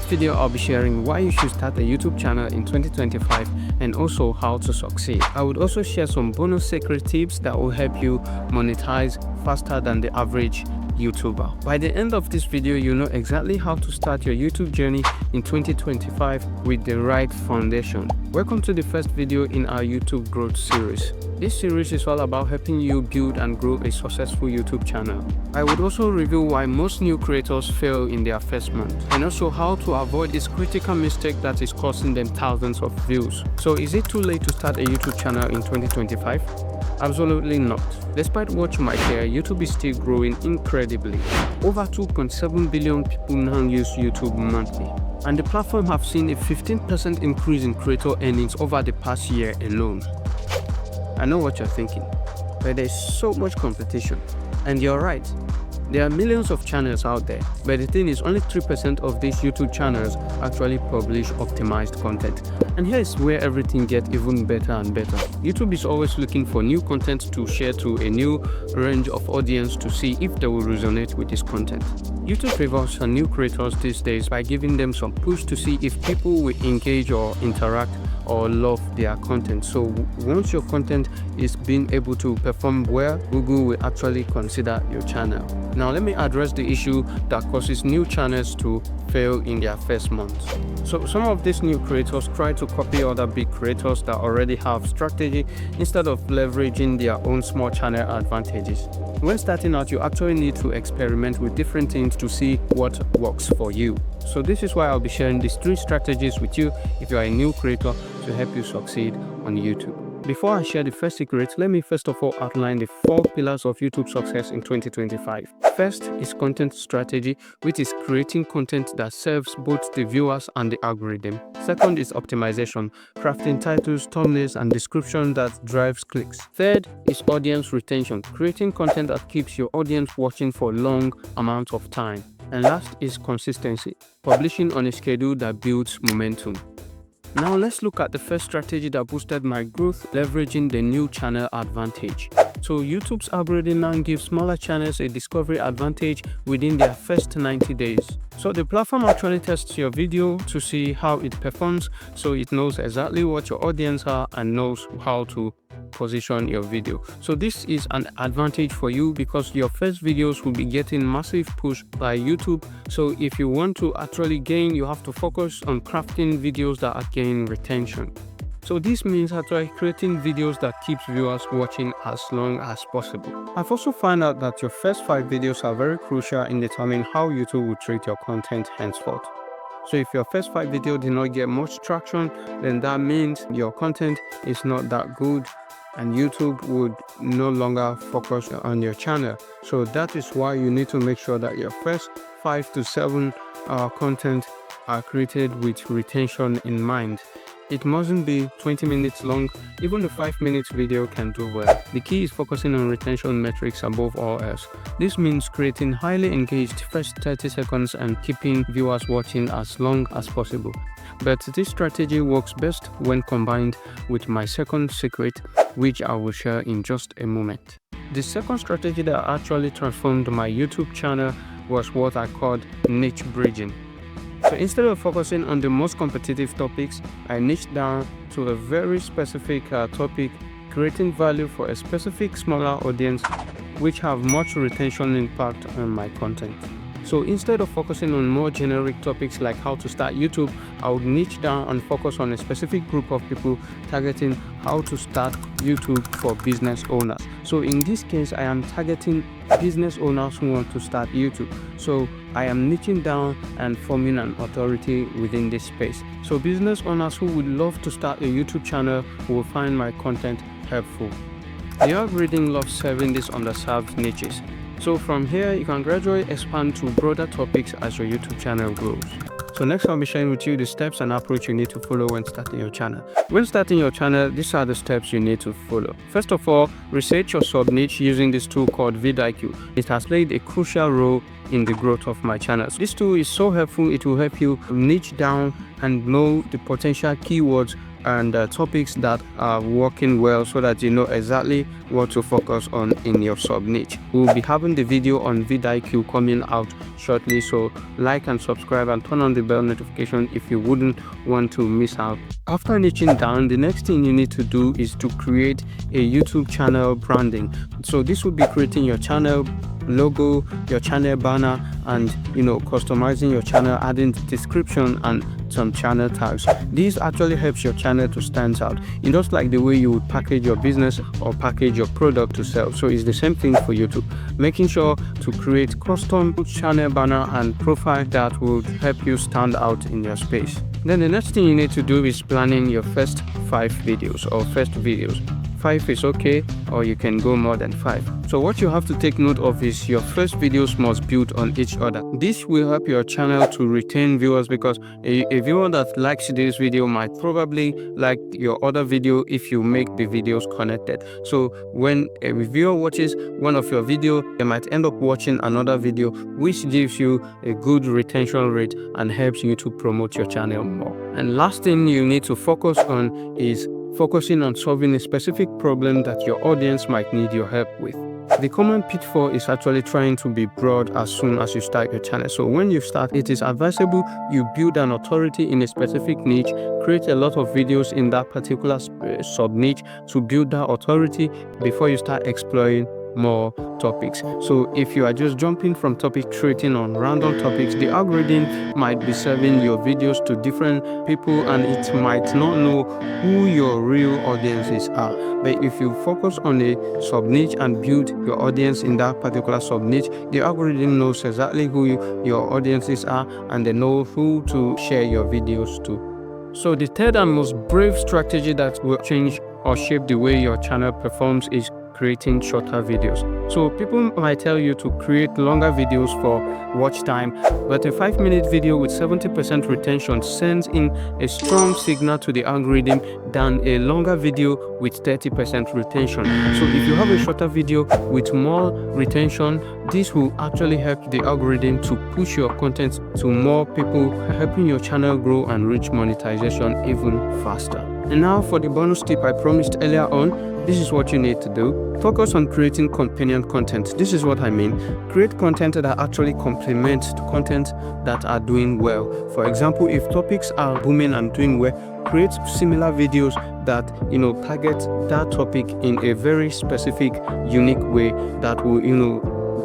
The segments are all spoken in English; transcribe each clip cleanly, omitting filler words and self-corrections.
video, I'll be sharing why you should start a YouTube channel in 2025 and also how to succeed. I would also share some bonus secret tips that will help you monetize faster than the average YouTuber. By the end of this video, you know exactly how to start your YouTube journey in 2025 with the right foundation. Welcome to the first video in our YouTube growth series. This series is all about helping you build and grow a successful YouTube channel. I would also reveal why most new creators fail in their first month, and also how to avoid this critical mistake that is costing them thousands of views. So is it too late to start a YouTube channel in 2025? Absolutely not. Despite what you might hear, YouTube is still growing incredibly. Over 2.7 billion people now use YouTube monthly, and the platform have seen a 15% increase in creator earnings over the past year alone. I know what you're thinking, but there's so much competition. And you're right, there are millions of channels out there, but the thing is only 3% of these YouTube channels actually publish optimized content. And here is where everything gets even better and better. YouTube is always looking for new content to share to a new range of audience to see if they will resonate with this content. YouTube rewards new creators these days by giving them some push to see if people will engage or interact or love their content. So once your content is being able to perform well, Google will actually consider your channel. Now let me address the issue that causes new channels to fail in their first month. So some of these new creators try to copy other big creators that already have strategy instead of leveraging their own small channel advantages. When starting out, you actually need to experiment with different things to see what works for you. So this is why I'll be sharing these 3 strategies with you if you are a new creator to help you succeed on YouTube. Before I share the first secret, let me first of all outline the 4 pillars of YouTube success in 2025. First is content strategy, which is creating content that serves both the viewers and the algorithm. Second is optimization, crafting titles, thumbnails, and description that drives clicks. Third is audience retention, creating content that keeps your audience watching for long amounts of time. And last is consistency, publishing on a schedule that builds momentum. Now let's look at the first strategy that boosted my growth, leveraging the new channel advantage. So YouTube's algorithm now gives smaller channels a discovery advantage within their first 90 days. So the platform actually tests your video to see how it performs, so it knows exactly what your audience are and knows how to position your video. So this is an advantage for you because your first videos will be getting massive push by YouTube. So if you want to actually gain, you have to focus on crafting videos that are gaining retention. So this means actually creating videos that keeps viewers watching as long as possible. I've also found out that your first 5 videos are very crucial in determining how YouTube will treat your content henceforth. So if your first 5 videos did not get much traction, then that means your content is not that good and YouTube would no longer focus on your channel. So that is why you need to make sure that your first 5 to 7 content are created with retention in mind. It mustn't be 20 minutes long, even a 5-minute video can do well. The key is focusing on retention metrics above all else. This means creating highly engaged first 30 seconds and keeping viewers watching as long as possible. But this strategy works best when combined with my second secret, which I will share in just a moment. The second strategy that actually transformed my YouTube channel was what I called niche bridging. So instead of focusing on the most competitive topics, I niched down to a very specific topic, creating value for a specific smaller audience which have much retention impact on my content. So instead of focusing on more generic topics like how to start YouTube, I would niche down and focus on a specific group of people, targeting how to start YouTube for business owners. So in this case, I am targeting business owners who want to start YouTube. So I am niching down and forming an authority within this space. So business owners who would love to start a YouTube channel will find my content helpful. The algorithm loves serving these underserved niches. So from here, you can gradually expand to broader topics as your YouTube channel grows. So next I'll be sharing with you the steps and approach you need to follow when starting your channel. When starting your channel, these are the steps you need to follow. First of all, research your sub-niche using this tool called vidIQ. It has played a crucial role in the growth of my channel. This tool is so helpful. It will help you niche down and know the potential keywords and topics that are working well, so that you know exactly what to focus on in your sub niche. We'll be having the video on vidIQ coming out shortly, so like and subscribe and turn on the bell notification if you wouldn't want to miss out. After niching down, the next thing you need to do is to create a YouTube channel branding. So this will be creating your channel logo, your channel banner, and customizing your channel, adding description and some channel tags. This actually helps your channel to stand out, just like the way you would package your business or package your product to sell. So it's the same thing for YouTube. Making sure to create custom channel banner and profile that will help you stand out in your space. Then the next thing you need to do is planning your first 5 videos or first videos. 5 is okay, or you can go more than 5. So what you have to take note of is your first videos must build on each other. This will help your channel to retain viewers, because a viewer that likes this video might probably like your other video if you make the videos connected. So when a viewer watches one of your videos, they might end up watching another video, which gives you a good retention rate and helps you to promote your channel more. And last thing you need to focus on is focusing on solving a specific problem that your audience might need your help with. The common pitfall is actually trying to be broad as soon as you start your channel. So when you start, it is advisable you build an authority in a specific niche, create a lot of videos in that particular sub niche to build that authority before you start exploring more topics. So if you are just jumping from topic creating on random topics, the algorithm might be serving your videos to different people and it might not know who your real audiences are. But if you focus on a sub niche and build your audience in that particular sub niche, the algorithm knows exactly who your audiences are, and they know who to share your videos to. So the third and most brave strategy that will change or shape the way your channel performs is creating shorter videos. So people might tell you to create longer videos for watch time, but a 5-minute video with 70% retention sends in a strong signal to the algorithm than a longer video with 30% retention. So if you have a shorter video with more retention, this will actually help the algorithm to push your content to more people, helping your channel grow and reach monetization even faster. And now for the bonus tip I promised earlier on, this is what you need to do. Focus on creating companion content. This is what I mean. Create content that actually complements the content that are doing well. For example, if topics are booming and doing well, create similar videos that target that topic in a very specific, unique way that will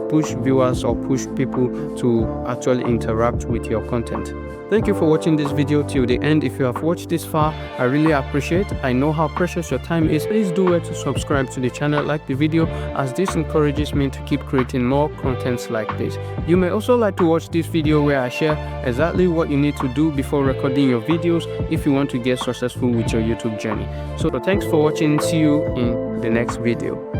push viewers or push people to actually interact with your content. Thank you for watching this video till the end. If you have watched this far, I really appreciate. I know how precious your time is. Please do well to subscribe to the channel, like the video, as this encourages me to keep creating more contents like this. You may also like to watch this video where I share exactly what you need to do before recording your videos if you want to get successful with your YouTube journey. So thanks for watching. See you in the next video.